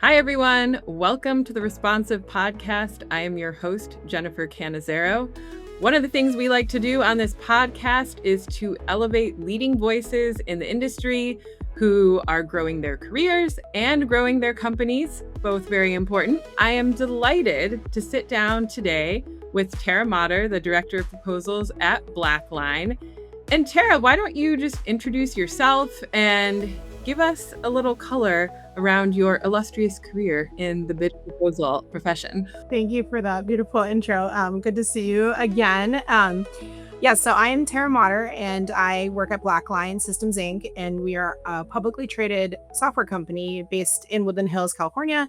Hi, everyone. Welcome to the Responsive Podcast. I am your host, Jennifer Canizero. One of the things we like to do on this podcast is to elevate leading voices in the industry who are growing their careers and growing their companies, both very important. I am delighted to sit down today with Tara Motter, the Director of Proposals at BlackLine. And Tara, why don't you just introduce yourself and give us a little color around your illustrious career in the bid proposal profession. Thank you for that beautiful intro. Good to see you again. So I am Tara Motter, and I work at BlackLine's Systems Inc., and we are a publicly traded software company based in Woodland Hills, California.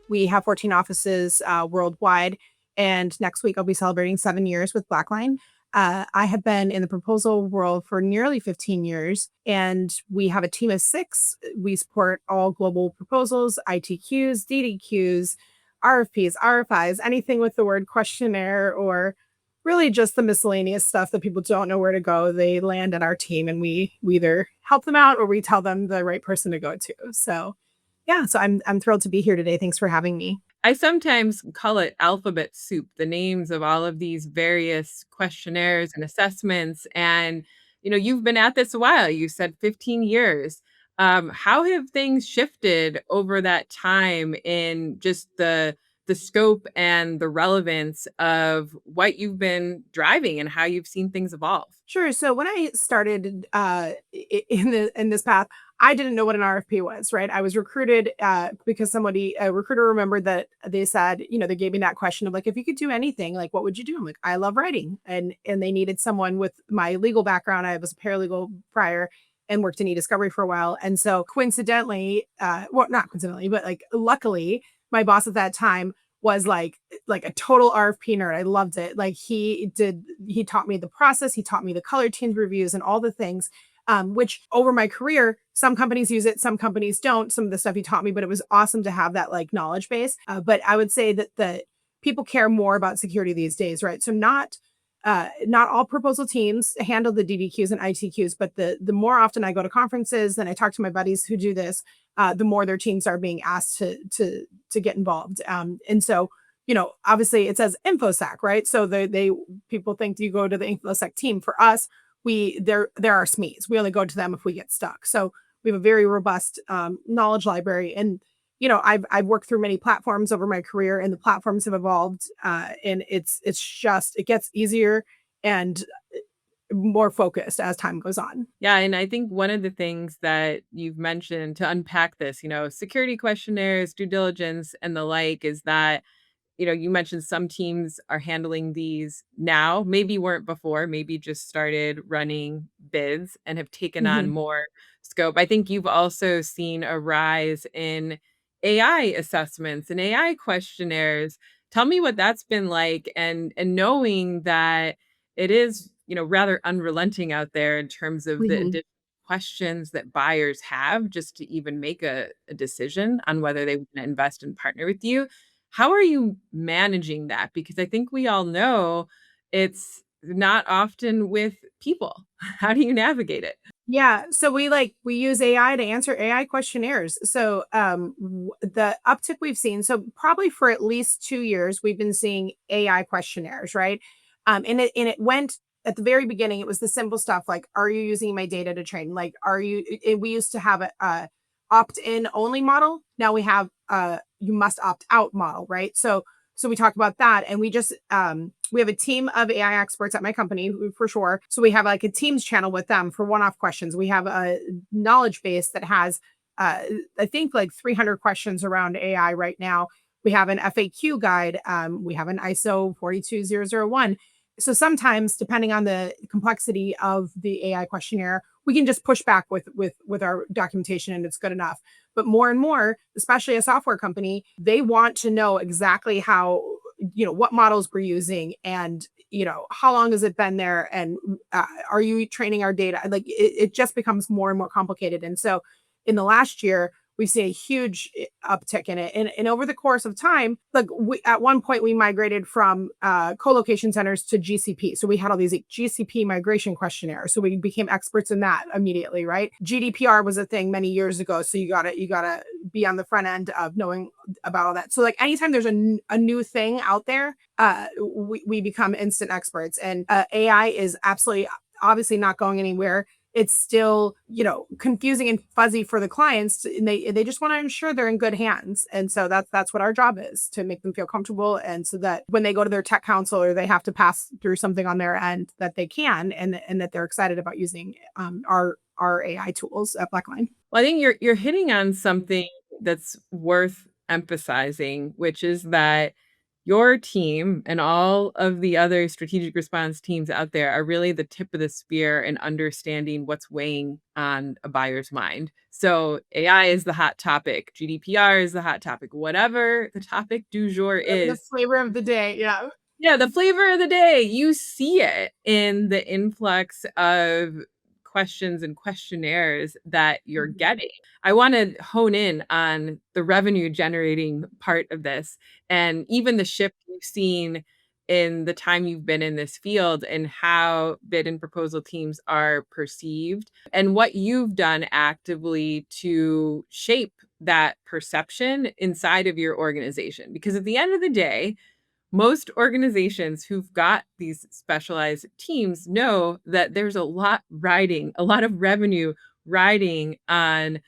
We have 14 offices worldwide, and next week I'll be celebrating 7 years with BlackLine. I have been in the proposal world for nearly 15 years, and we have a team of 6. We support all global proposals, ITQs, DDQs, RFPs, RFIs, anything with the word questionnaire or really just the miscellaneous stuff that people don't know where to go. They land at our team, and we either help them out or we tell them the right person to go to. So I'm thrilled to be here today. Thanks for having me. I sometimes call it alphabet soup, the names of all of these various questionnaires and assessments. And, you've been at this a while. You said 15 years. How have things shifted over that time in just the scope and the relevance of what you've been driving and how you've seen things evolve? Sure. So when I started in this path, I didn't know what an RFP was, right? I was recruited because a recruiter remembered that they said, they gave me that question of like, if you could do anything, like, what would you do? I'm like, I love writing. And they needed someone with my legal background. I was a paralegal prior and worked in e-discovery for a while. And so coincidentally, not coincidentally, but like luckily, my boss at that time was like a total RFP nerd. I loved it. Like he taught me the process. He taught me the color change reviews and all the things. Which over my career, some companies use it, some companies don't. Some of the stuff he taught me, but it was awesome to have that like knowledge base. But I would say that the people care more about security these days, right? So not all proposal teams handle the DDQs and ITQs, but the more often I go to conferences and I talk to my buddies who do this, the more their teams are being asked to get involved. And so, obviously it says InfoSec, right? So people think you go to the InfoSec team. For us, there are SMEs. We only go to them if we get stuck. So we have a very robust knowledge library. And I've worked through many platforms over my career, and the platforms have evolved. And it gets easier and more focused as time goes on. Yeah, and I think one of the things that you've mentioned to unpack this, security questionnaires, due diligence, and the like, is that you mentioned some teams are handling these now, maybe weren't before, maybe just started running bids and have taken on Mhm. more scope. I think you've also seen a rise in AI assessments and AI questionnaires. Tell me what that's been like, and knowing that it is, rather unrelenting out there in terms of the Mhm. additional questions that buyers have just to even make a decision on whether they want to invest and partner with you. How are you managing that? Because I think we all know it's not often with people. How do you navigate it? Yeah, so we use AI to answer AI questionnaires. So the uptick we've seen, so probably for at least 2 years, we've been seeing AI questionnaires, right? And it went at the very beginning. It was the simple stuff like, are you using my data to train? Like, we used to have a opt-in only model. Now we have you must opt out model, right? So we talk about that, and we have a team of AI experts at my company for sure. So we have like a Teams channel with them for one-off questions. We have a knowledge base that has, I think, like 300 questions around AI right now. We have an FAQ guide. We have an ISO 42001. So sometimes, depending on the complexity of the AI questionnaire, we can just push back with our documentation, and it's good enough. But more and more, especially a software company, they want to know exactly how, what models we're using, and how long has it been there, and are you training our data? Like it just becomes more and more complicated. And so in the last year, we've seen a huge uptick in it. And over the course of time, like at one point we migrated from co-location centers to GCP. So we had all these GCP migration questionnaires. So we became experts in that immediately, right? GDPR was a thing many years ago. So you gotta be on the front end of knowing about all that. So like anytime there's a new thing out there, we become instant experts. And AI is absolutely obviously not going anywhere. It's still, confusing and fuzzy for the clients, and they just want to ensure they're in good hands. And so that's what our job is, to make them feel comfortable, and so that when they go to their tech counsel or they have to pass through something on their end, that they can, and that they're excited about using our AI tools at BlackLine. Well, I think you're hitting on something that's worth emphasizing, which is that your team and all of the other strategic response teams out there are really the tip of the spear in understanding what's weighing on a buyer's mind. So AI is the hot topic, GDPR is the hot topic, whatever the topic du jour is. The flavor of the day, yeah. Yeah, the flavor of the day. You see it in the influx of questions and questionnaires that you're getting. I want to hone in on the revenue generating part of this, and even the shift you've seen in the time you've been in this field and how bid and proposal teams are perceived, and what you've done actively to shape that perception inside of your organization. Because at the end of the day, most organizations who've got these specialized teams know that there's a lot of revenue riding on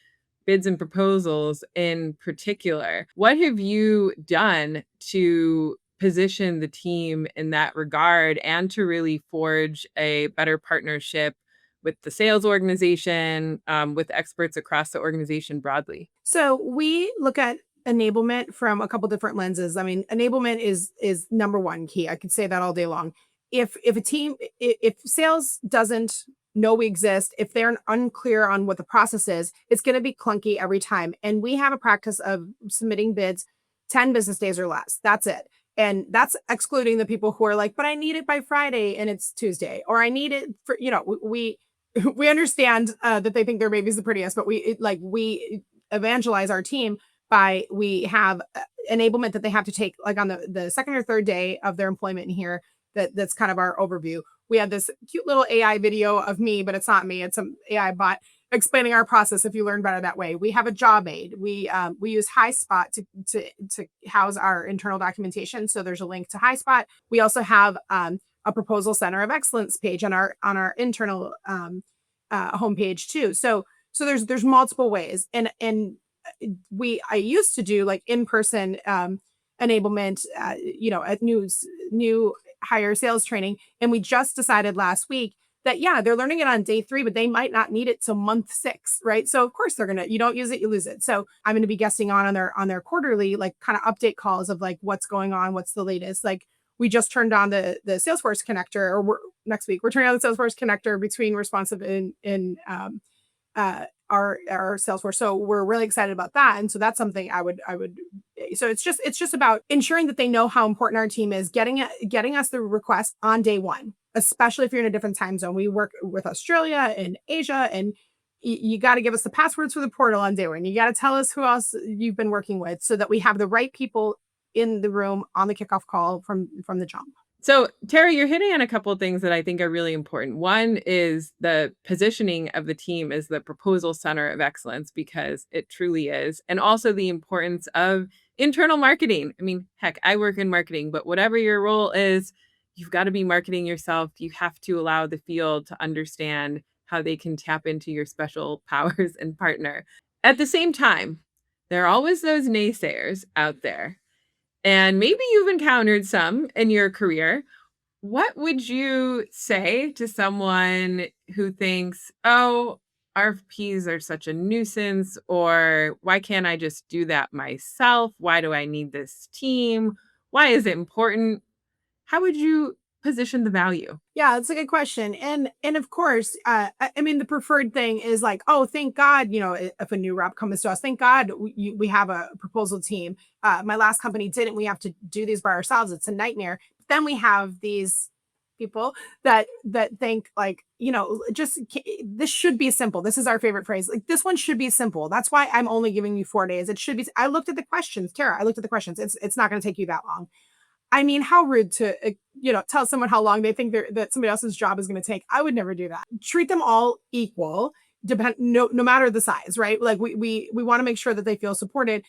bids and proposals in particular. What have you done to position the team in that regard and to really forge a better partnership with the sales organization, with experts across the organization broadly? So we look at enablement from a couple different lenses. I mean, enablement is number one key. I could say that all day long. If a team, if sales doesn't know we exist, if they're unclear on what the process is, it's going to be clunky every time. And we have a practice of submitting bids 10 business days or less. That's it. And that's excluding the people who are like, but I need it by Friday and it's Tuesday, or I need it for, we we understand that they think their baby's the prettiest, but we evangelize our team by, we have enablement that they have to take like on the second or third day of their employment in here. That's kind of our overview. We have this cute little AI video of me, but it's not me. It's some AI bot explaining our process. If you learn better that way, we have a job aid. We use HighSpot to house our internal documentation. So there's a link to HighSpot. We also have a proposal center of excellence page on our internal homepage too. So there's multiple ways, and I used to do like in-person enablement, at new hire sales training. And we just decided last week that, yeah, they're learning it on day 3, but they might not need it till month 6, right? So of course you don't use it, you lose it. So I'm going to be guesting on their quarterly, like kind of update calls of like, what's going on, what's the latest. Like we just turned on the Salesforce connector, or next week we're turning on the Salesforce connector between responsive and our Salesforce. So we're really excited about that. And so that's something I would, so it's just about ensuring that they know how important our team is, getting us the request on day 1, especially if you're in a different time zone. We work with Australia and Asia, and you got to give us the passwords for the portal on day 1. You got to tell us who else you've been working with, so that we have the right people in the room on the kickoff call from the jump. So, Tara, you're hitting on a couple of things that I think are really important. One is the positioning of the team as the proposal center of excellence, because it truly is. And also the importance of internal marketing. I mean, heck, I work in marketing, but whatever your role is, you've got to be marketing yourself. You have to allow the field to understand how they can tap into your special powers and partner. At the same time, there are always those naysayers out there. And maybe you've encountered some in your career. What would you say to someone who thinks, oh, RFPs are such a nuisance, or why can't I just do that myself? Why do I need this team? Why is it important? How would you position the value? Yeah, it's a good question. And of course, I mean, the preferred thing is like, oh, thank God, if a new rep comes to us, thank God we have a proposal team. My last company didn't. We have to do these by ourselves. It's a nightmare. But then we have these people that think like, this should be simple. This is our favorite phrase. Like, this one should be simple. That's why I'm only giving you 4 days. It should be. I looked at the questions, Tara. I looked at the questions. It's not going to take you that long. I mean, how rude to, tell someone how long they think that somebody else's job is going to take. I would never do that. Treat them all equal, no matter the size, right? Like we want to make sure that they feel supported,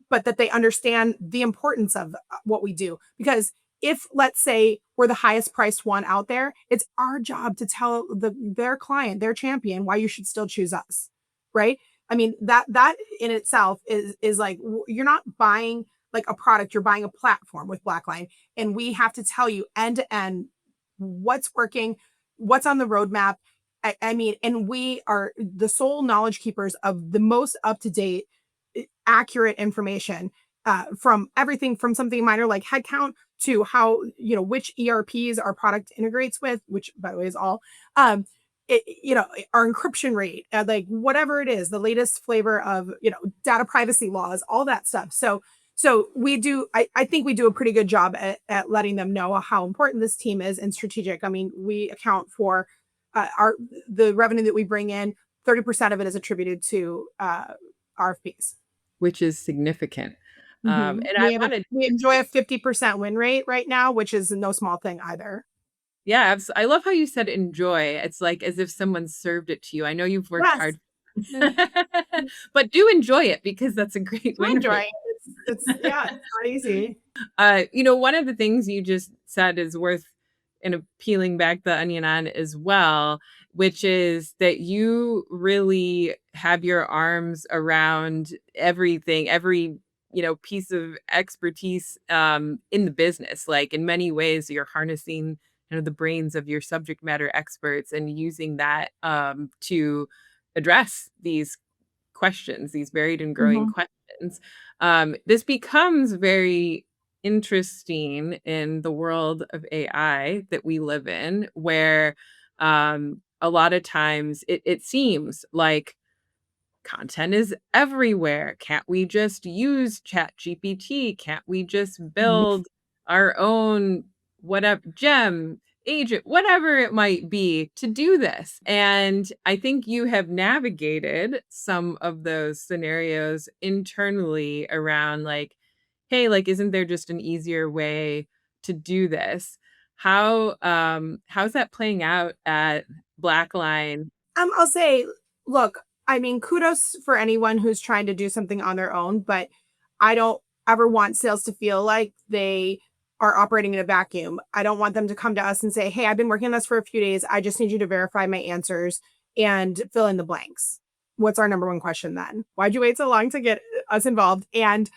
but that they understand the importance of what we do. Because if, let's say, we're the highest priced one out there, it's our job to tell their client, their champion, why you should still choose us, right? I mean, that in itself is like, you're not buying like a product, you're buying a platform with BlackLine. And we have to tell you end to end what's working, what's on the roadmap. I mean, and we are the sole knowledge keepers of the most up-to-date, accurate information, from everything from something minor like headcount to how, which ERPs our product integrates with, which by the way is all, our encryption rate, like whatever it is, the latest flavor of, data privacy laws, all that stuff. So we do, I think we do a pretty good job at letting them know how important this team is and strategic. I mean, we account for the revenue that we bring in, 30% of it is attributed to RFPs. Which is significant. And we enjoy a 50% win rate right now, which is no small thing either. Yeah, I love how you said enjoy. It's like as if someone served it to you. I know you've worked hard, but do enjoy it because that's a great win rate. It's not easy. One of the things you just said is worth peeling back the onion on as well, which is that you really have your arms around everything, every piece of expertise in the business. Like in many ways, you're harnessing the brains of your subject matter experts and using that to address these questions, these varied and growing questions. This becomes very interesting in the world of AI that we live in, where a lot of times it seems like content is everywhere. Can't we just use ChatGPT? Can't we just build our own whatever gem agent, whatever it might be, to do this? And I think you have navigated some of those scenarios internally around like, hey, like, isn't there just an easier way to do this? How's that playing out at BlackLine? I'll say, look, I mean, kudos for anyone who's trying to do something on their own, but I don't ever want sales to feel like they are operating in a vacuum. I don't want them to come to us and say, hey, I've been working on this for a few days. I just need you to verify my answers and fill in the blanks. What's our number one question then? Why'd you wait so long to get us involved? And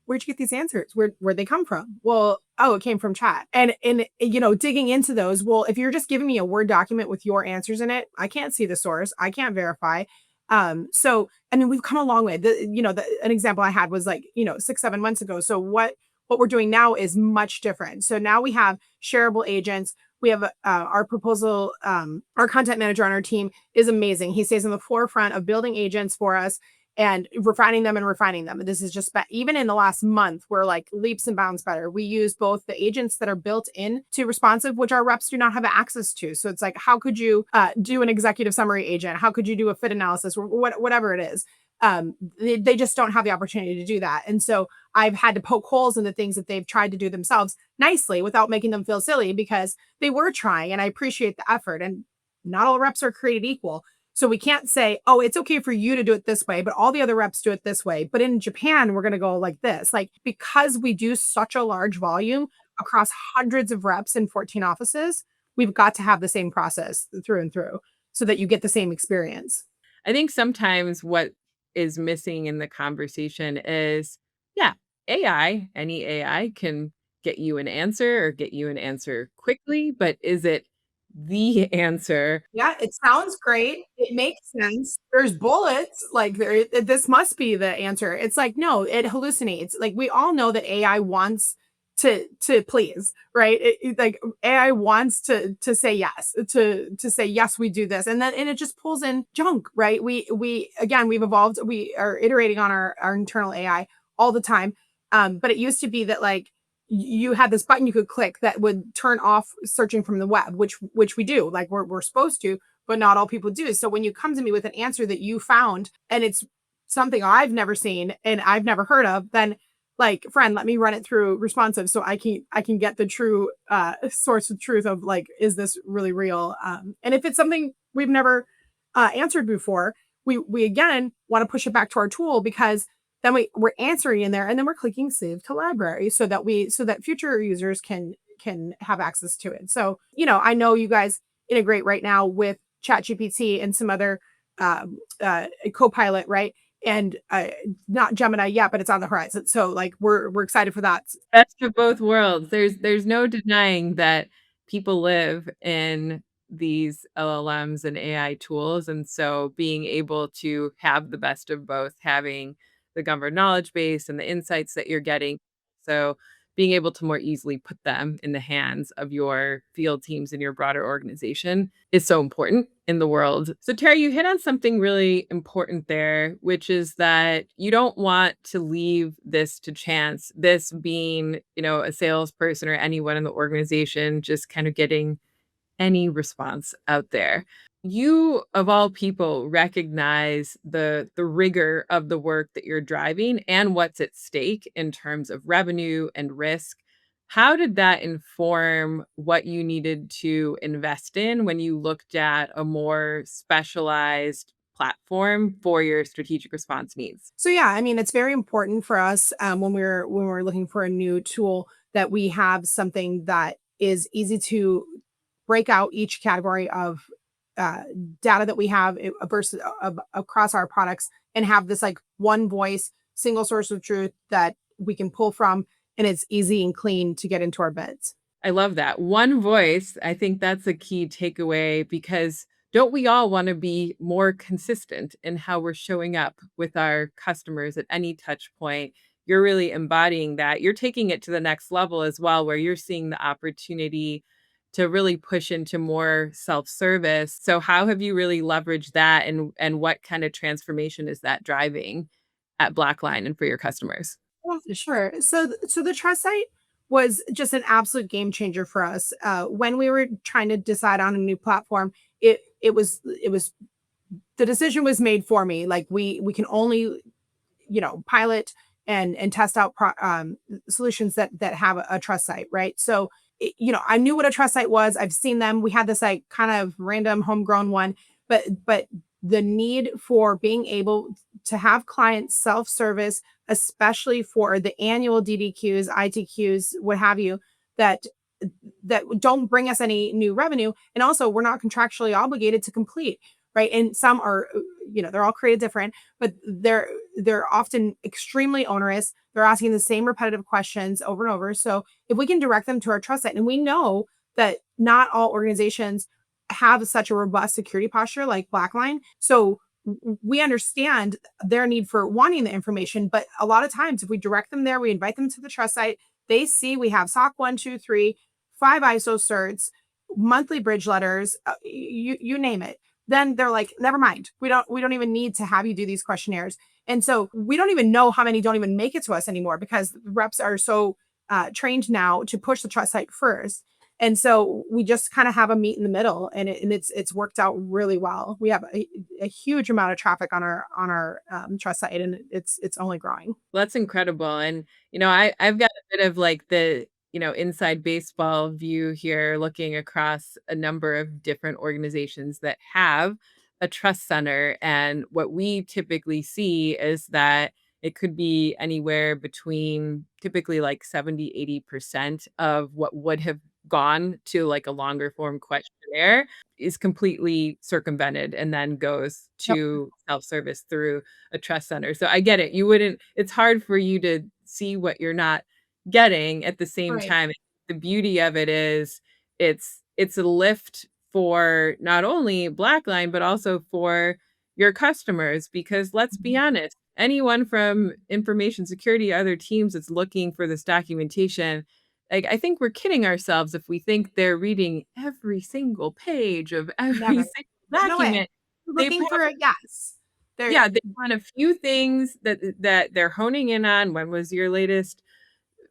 where'd you get these answers? Where'd they come from? Well, it came from chat. And digging into those, well, if you're just giving me a Word document with your answers in it, I can't see the source. I can't verify. So, I mean, we've come a long way. An example I had was like, 6-7 months ago. So what we're doing now is much different. So now we have shareable agents. We have our proposal, our content manager on our team is amazing. He stays in the forefront of building agents for us and refining them. This is just, even in the last month, we're like leaps and bounds better. We use both the agents that are built in to responsive, which our reps do not have access to. So it's like, how could you do an executive summary agent? How could you do a fit analysis or whatever it is? They just don't have the opportunity to do that. And so I've had to poke holes in the things that they've tried to do themselves nicely without making them feel silly, because they were trying, and I appreciate the effort, and not all reps are created equal. So we can't say, oh, it's okay for you to do it this way, but all the other reps do it this way. But in Japan, we're going to go like this. Like, because we do such a large volume across hundreds of reps in 14 offices, we've got to have the same process through and through so that you get the same experience. I think sometimes what is missing in the conversation is, any AI can get you an answer or get you an answer quickly, but is it the answer? Yeah, it sounds great. It makes sense. There's bullets. Like, this must be the answer. It's like, no, it hallucinates. Like, we all know that AI wants to please, right? Like, AI wants to say yes, to say yes, we do this, and it just pulls in junk, right? We've evolved. We are iterating on our internal AI all the time. But it used to be that, like, you had this button you could click that would turn off searching from the web, which we do, like we're supposed to, but not all people do. So when you come to me with an answer that you found and it's something I've never seen and I've never heard of, then like, friend, let me run it through responsive so I can get the true source of truth of like, is this really real? And if it's something we've never answered before, we again want to push it back to our tool, because then we're answering in there and then we're clicking save to library so that future users can have access to it. So, I know you guys integrate right now with ChatGPT and some other Copilot, right? And not Gemini yet, but it's on the horizon. So like we're excited for that. Best of both worlds. There's no denying that people live in these LLMs and AI tools, and so being able to have the best of both, having the governed knowledge base and the insights that you're getting, so being able to more easily put them in the hands of your field teams and your broader organization is so important in the world. So, Terry, you hit on something really important there, which is that you don't want to leave this to chance, this being, a salesperson or anyone in the organization just kind of getting any response out there. You, of all people, recognize the rigor of the work that you're driving and what's at stake in terms of revenue and risk. How did that inform what you needed to invest in when you looked at a more specialized platform for your strategic response needs? So yeah, I mean, it's very important for us when we're looking for a new tool that we have something that is easy to break out each category of uh, data that we have versus across our products, and have this like one voice, single source of truth that we can pull from, and it's easy and clean to get into our beds. I love that. One voice, I think that's a key takeaway because don't we all want to be more consistent in how we're showing up with our customers at any touch point? You're really embodying that. You're taking it to the next level as well, where you're seeing the opportunity to really push into more self-service. So how have you really leveraged that, and what kind of transformation is that driving at BlackLine and for your customers? Yeah, sure. So the trust site was just an absolute game changer for us. When we were trying to decide on a new platform, it was the decision was made for me. Like we can only pilot and test out solutions that have a trust site, right? So I knew what a trust site was. I've seen them. We had this like kind of random homegrown one, but the need for being able to have clients self-service, especially for the annual DDQs, ITQs, what have you, that don't bring us any new revenue, and also we're not contractually obligated to complete, right? And some are, they're all created different, but they're often extremely onerous. They're asking the same repetitive questions over and over. So if we can direct them to our trust site, and we know that not all organizations have such a robust security posture like BlackLine, so we understand their need for wanting the information. But a lot of times, if we direct them there, we invite them to the trust site, they see we have SOC 1, 2, 3, 5 ISO certs, monthly bridge letters, you name it. Then they're like, never mind. We don't even need to have you do these questionnaires. And so we don't even know how many don't even make it to us anymore, because reps are so trained now to push the trust site first. And so we just kind of have a meet in the middle, and it's worked out really well. We have a huge amount of traffic on our trust site, and it's only growing. Well, that's incredible. And, I've got a bit of like the, inside baseball view here, looking across a number of different organizations that have a trust center. And what we typically see is that it could be anywhere between typically like 70-80% of what would have gone to like a longer form questionnaire is completely circumvented and then goes Yep. to self-service through a trust center. So I get it. It's hard for you to see what you're not getting at the same Right. time. The beauty of it is it's a lift for not only BlackLine, but also for your customers, because let's be Mhm. honest, anyone from information security, other teams that's looking for this documentation, like, I think we're kidding ourselves if we think they're reading every single page of every Never. single There's no way. document. They Looking for probably a yes. There. Yeah, they want a few things that they're honing in on. When was your latest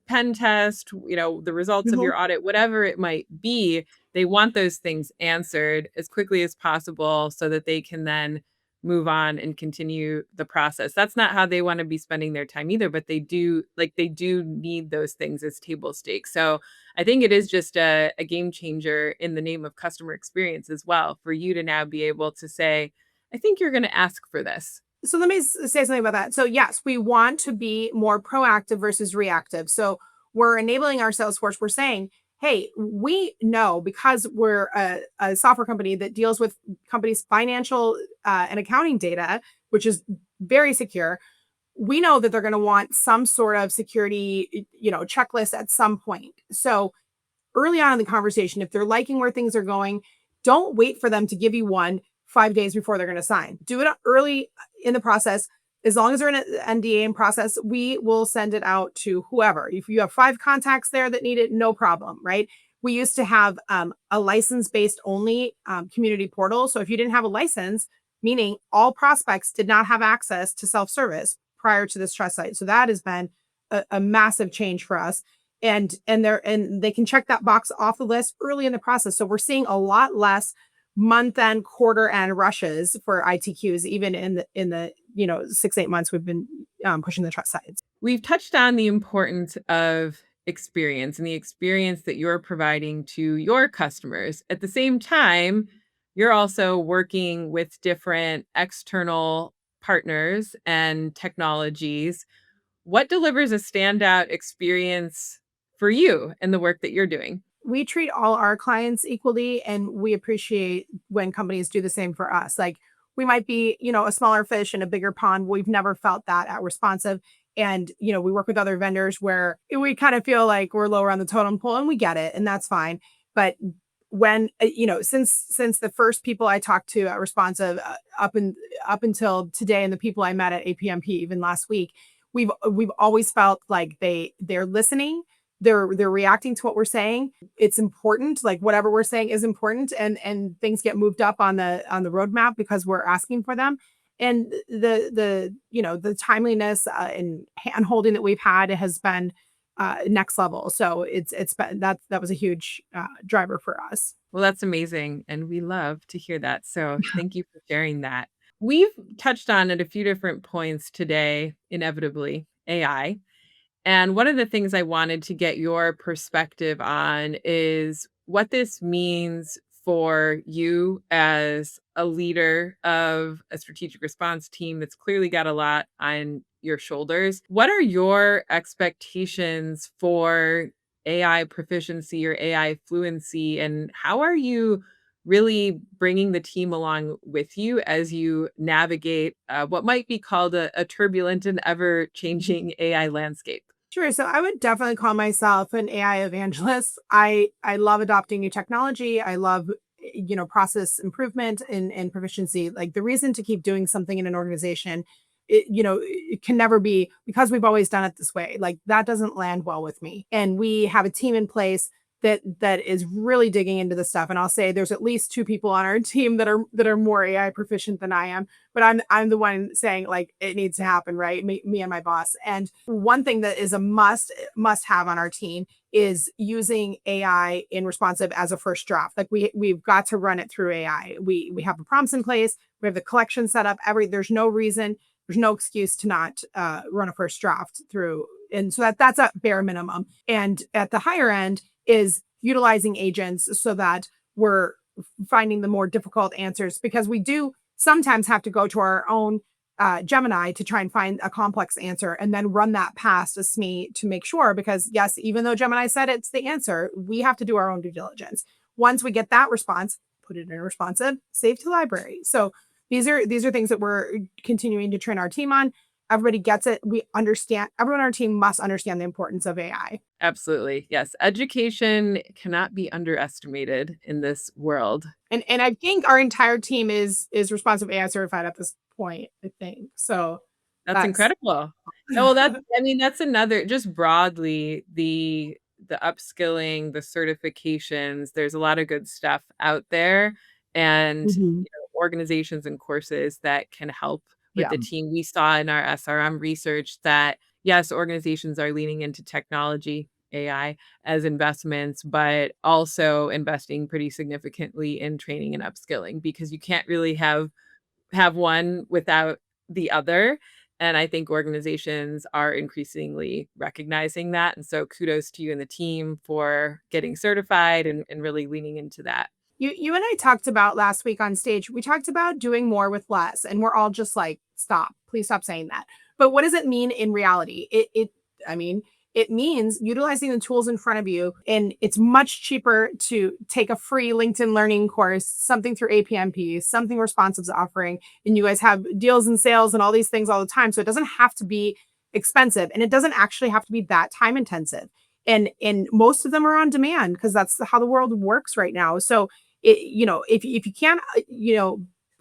pen test, the results of Mhm. your audit, whatever it might be, they want those things answered as quickly as possible so that they can then move on and continue the process. That's not how they want to be spending their time either, but they do need those things as table stakes. So I think it is just a game changer in the name of customer experience as well, for you to now be able to say, I think you're going to ask for this. So let me say something about that. So yes, we want to be more proactive versus reactive. So we're enabling our sales force. We're saying, hey, we know because we're a software company that deals with companies' financial and accounting data, which is very secure. We know that they're going to want some sort of security, checklist at some point. So early on in the conversation, if they're liking where things are going, don't wait for them to give you one 5 days before they're going to sign. Do it early in the process. As long as they're in an NDA in process, we will send it out to whoever. If you have 5 contacts there that need it, no problem, right? We used to have a license-based only community portal. So if you didn't have a license, meaning all prospects did not have access to self-service prior to this trust site. So that has been a massive change for us, and they can check that box off the list early in the process. So we're seeing a lot less month end, quarter end rushes for ITQs, even in the 6-8 months we've been pushing the trust sites. We've touched on the importance of experience and the experience that you're providing to your customers. At the same time, you're also working with different external partners and technologies. What delivers a standout experience for you in the work that you're doing? We treat all our clients equally, and we appreciate when companies do the same for us. Like, we might be, a smaller fish in a bigger pond. We've never felt that at Responsive. And, we work with other vendors where we kind of feel like we're lower on the totem pole, and we get it, and that's fine. But when, since the first people I talked to at Responsive up until today, and the people I met at APMP even last week, we've always felt like they're listening, they're reacting to what we're saying. It's important, like whatever we're saying is important, and things get moved up on the roadmap because we're asking for them. And the timeliness and hand holding that we've had has been next level. So it's been that was a huge driver for us. Well, that's amazing. And we love to hear that. So thank you for sharing that. We've touched on at a few different points today, inevitably, AI. And one of the things I wanted to get your perspective on is what this means for you as a leader of a strategic response team that's clearly got a lot on your shoulders. What are your expectations for AI proficiency or AI fluency, and how are you really bringing the team along with you as you navigate what might be called a turbulent and ever changing AI landscape? Sure. So I would definitely call myself an AI evangelist. I love adopting new technology. I love process improvement and proficiency. Like, the reason to keep doing something in an organization, it can never be because we've always done it this way. Like, that doesn't land well with me. And we have a team in place that is really digging into the stuff. And I'll say there's at least 2 people on our team that are more AI proficient than I am. But I'm the one saying, like, it needs to happen, right? Me and my boss. And one thing that is a must have on our team is using AI in Responsive as a first draft. Like, we've got to run it through AI. We have the prompts in place. We have the collection set up. There's no reason, there's no excuse to not run a first draft through. And so that's a bare minimum. And at the higher end is utilizing agents so that we're finding the more difficult answers, because we do sometimes have to go to our own Gemini to try and find a complex answer and then run that past a SME to make sure, because yes, even though Gemini said it's the answer, we have to do our own due diligence. Once we get that response, put it in Responsive, save to library. So these are things that we're continuing to train our team on. Everybody gets it. We understand. Everyone on our team must understand the importance of AI. Absolutely. Yes. Education cannot be underestimated in this world. And I think our entire team is Responsive AI certified at this point, I think. So That's that's incredible. No, well, that's another, just broadly, the upskilling, the certifications, there's a lot of good stuff out there, and Mhm. organizations and courses that can help with Yeah. the team. We saw in our SRM research that yes, organizations are leaning into technology, AI, as investments, but also investing pretty significantly in training and upskilling, because you can't really have one without the other. And I think organizations are increasingly recognizing that. And so kudos to you and the team for getting certified and really leaning into that. You and I talked about last week on stage, we talked about doing more with less, and we're all just like, stop, please stop saying that. But what does it mean in reality? I mean, it means utilizing the tools in front of you, and it's much cheaper to take a free LinkedIn learning course, something through APMP, something Responsive's offering, and you guys have deals and sales and all these things all the time. So it doesn't have to be expensive, and it doesn't actually have to be that time intensive. And most of them are on demand because that's how the world works right now. So if you can't,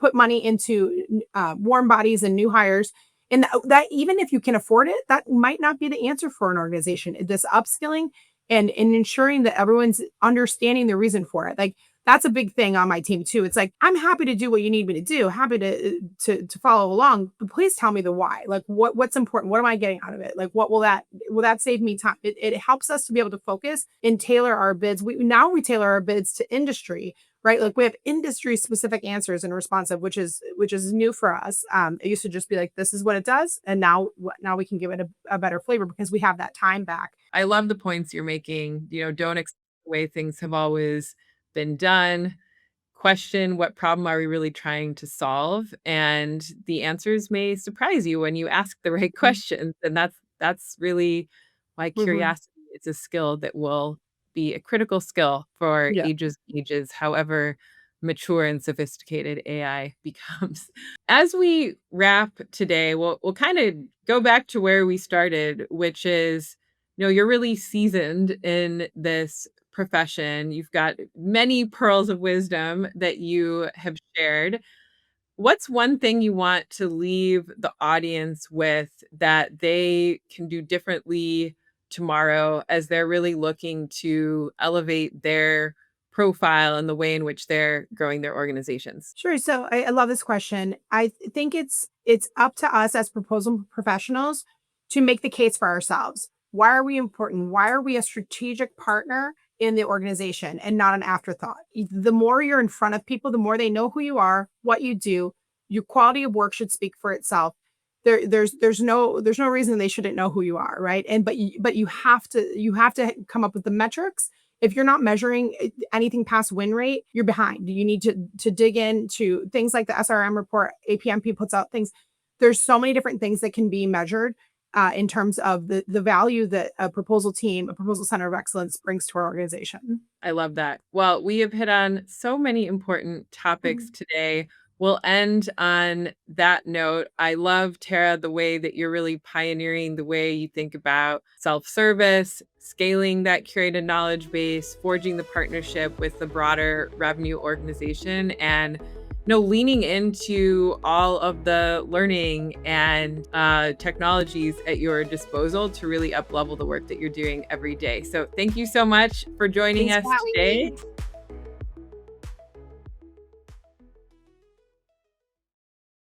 put money into warm bodies and new hires, and that even if you can afford it, that might not be the answer for an organization. This upskilling and ensuring that everyone's understanding the reason for it. Like that's a big thing on my team too. It's like, I'm happy to do what you need me to do, happy to follow along, but please tell me the why. Like what's important? What am I getting out of it? Like will that save me time? It helps us to be able to focus and tailor our bids. We tailor our bids to industry, right? Like we have industry specific answers in Responsive, which is new for us. It used to just be like, this is what it does. And now we can give it a better flavor because we have that time back. I love the points you're making. Don't accept the way things have always been done. Question, what problem are we really trying to solve? And the answers may surprise you when you ask the right questions. And that's really why Mm-hmm. curiosity is a skill that will be a critical skill for Yeah. ages, however mature and sophisticated AI becomes. As we wrap today, we'll kind of go back to where we started, which is, you're really seasoned in this profession. You've got many pearls of wisdom that you have shared. What's one thing you want to leave the audience with that they can do differently tomorrow as they're really looking to elevate their profile and the way in which they're growing their organizations? Sure. So I love this question. I think it's up to us as proposal professionals to make the case for ourselves. Why are we important? Why are we a strategic partner in the organization and not an afterthought? The more you're in front of people, the more they know who you are, what you do. Your quality of work should speak for itself. There's no reason they shouldn't know who you are, right? And but you have to come up with the metrics. If you're not measuring anything past win rate, you're behind. You need to dig into things like the SRM report. APMP puts out things. There's so many different things that can be measured in terms of the value that a proposal team, a proposal center of excellence brings to our organization. I love that. Well, we have hit on so many important topics Mhm. today. We'll end on that note. I love, Tara, the way that you're really pioneering the way you think about self-service, scaling that curated knowledge base, forging the partnership with the broader revenue organization, and leaning into all of the learning and technologies at your disposal to really up level the work that you're doing every day. So thank you so much for joining Thanks us for having me. today.